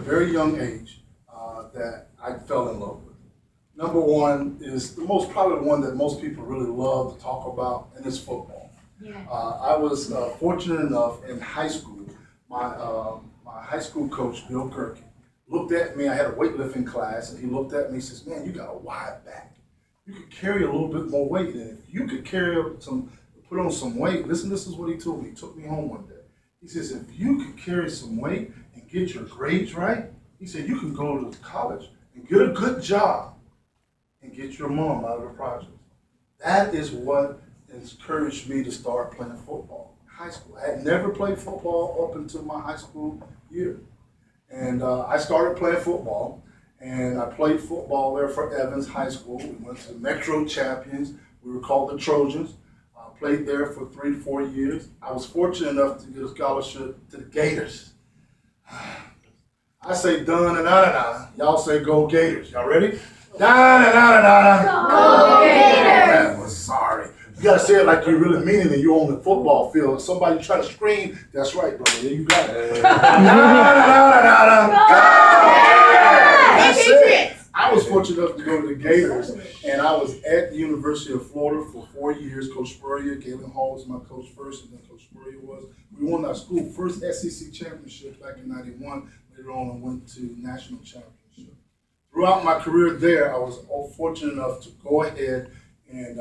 very young age that I fell in love with. Number one is the most probably the one that most people really love to talk about, and it's football. Yeah. I was fortunate enough in high school. My high school coach, Bill Kirky, looked at me. I had a weightlifting class, and he looked at me and says, "Man, you got a wide back. You could carry a little bit more weight, and if you could put on some weight." Listen, this is what he told me. He took me home one day. He says, "If you could carry some weight and get your grades right," he said, "you can go to college and get a good job and get your mom out of the project." That is what encouraged me to start playing football in high school. I had never played football up until my high school year. And I started playing football, and I played football there for Evans High School. We went to the Metro Champions. We were called the Trojans. I played there for 3 to 4 years. I was fortunate enough to get a scholarship to the Gators. I say dun-da-da-da-da. Y'all say go Gators. Y'all ready? Da-da-da-da-da. Go Gators! I'm sorry. You gotta say it like you really mean it and you're on the football field. Somebody try to scream. That's right, brother. Yeah, you got it. Da-da-da-da-da. That's it. I was fortunate enough to go to the Gators, and I was at the University of Florida for 4 years. Coach Spurrier, Galen Hall was my coach first, and then Coach Spurrier was. We won our school first SEC championship back in '91. Later on, I went to national championship. Throughout my career there, I was fortunate enough to go ahead and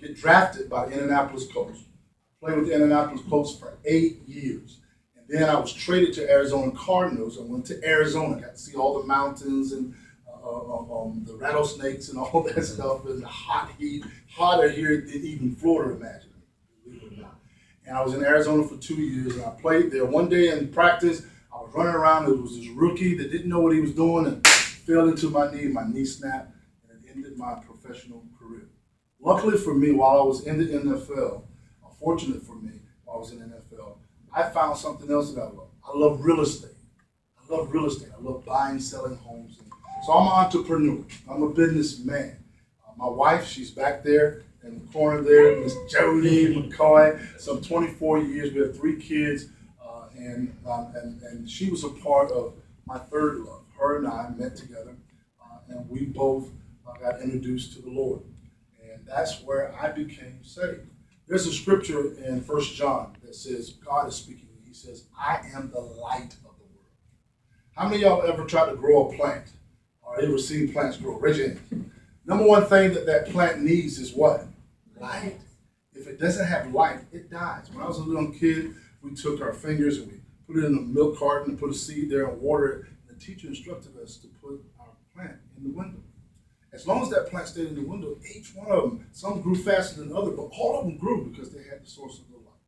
get drafted by the Indianapolis Colts. I played with the Indianapolis Colts for 8 years. And then I was traded to Arizona Cardinals. I went to Arizona, got to see all the mountains and the rattlesnakes and all that stuff, and the hot heat, hotter here than even Florida, imagine, believe it or not. And I was in Arizona for 2 years, and I played there. One day in practice, I was running around. There was this rookie that didn't know what he was doing and fell into my knee snapped, and it ended my professional career. Luckily for me, while I was in the NFL, fortunate for me, while I was in the NFL, I found something else that I love. I love real estate. I love buying, selling homes. So I'm an entrepreneur. I'm a businessman. My wife, she's back there in the corner there, Miss Jody McCoy. Some 24 years. We have 3 kids, and she was a part of my third love. Her and I met together, and we both got introduced to the Lord. And that's where I became saved. There's a scripture in 1 John that says, God is speaking to me. He says, "I am the light of the world." How many of y'all ever tried to grow a plant? Or ever seen plants grow? Raise your hand. Number one thing that plant needs is what? Light. If it doesn't have light, it dies. When I was a little kid, we took our fingers and we put it in a milk carton and put a seed there and water it. And the teacher instructed us to put our plant in the window. As long as that plant stayed in the window, each one of them, some grew faster than others, but all of them grew because they had the source of the light.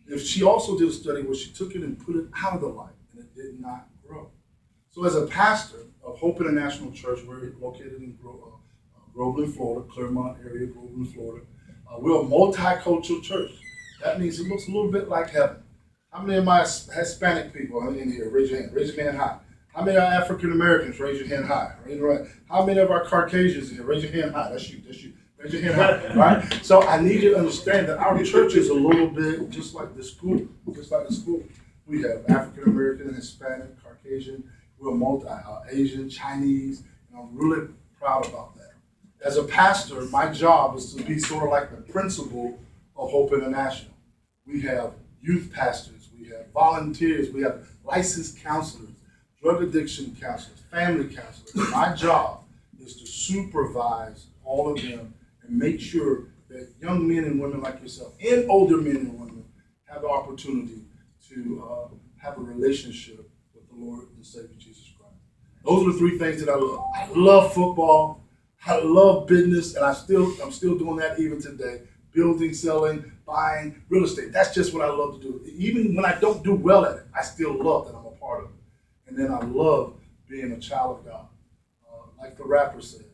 If she also did a study where she took it and put it out of the light, and it did not grow. So as a pastor of Hope International Church, we're located in Groveland, Florida, Clermont area, Groveland, Florida. We're a multicultural church. That means it looks a little bit like heaven. How many of my Hispanic people are in here? Raise your hand. Raise your hand high. How many are African Americans? Raise your hand high. Raise your hand. How many of our Caucasians in here? Raise your hand high. That's you. That's you. Raise your hand high. Right? So I need you to understand that our church is a little bit just like the school. Just like the school. We have African American, Hispanic, Caucasian. We're multi-Asian, Chinese, and I'm really proud about that. As a pastor, my job is to be sort of like the principal of Hope International. We have youth pastors, we have volunteers, we have licensed counselors, drug addiction counselors, family counselors. My job is to supervise all of them and make sure that young men and women like yourself, and older men and women, have the opportunity to have a relationship with the Lord and Savior Jesus Christ. Those are the 3 things that I love. I love football, I love business, and I'm still doing that even today. Building, selling, buying, real estate. That's just what I love to do. Even when I don't do well at it, I still love that I'm a part of it. And then I love being a child of God. Like the rapper said,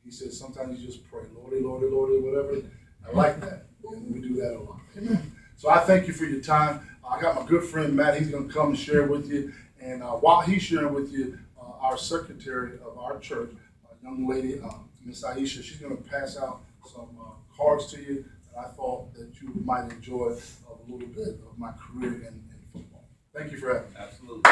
he said sometimes you just pray, Lordy, Lordy, Lordy, whatever. I like that. And we do that a lot. Amen. So I thank you for your time. I got my good friend Matt. He's going to come and share with you. And while he's sharing with you, our secretary of our church, a young lady, Miss Aisha, she's going to pass out some cards to you. And I thought that you might enjoy a little bit of my career in football. Thank you for having me. Absolutely.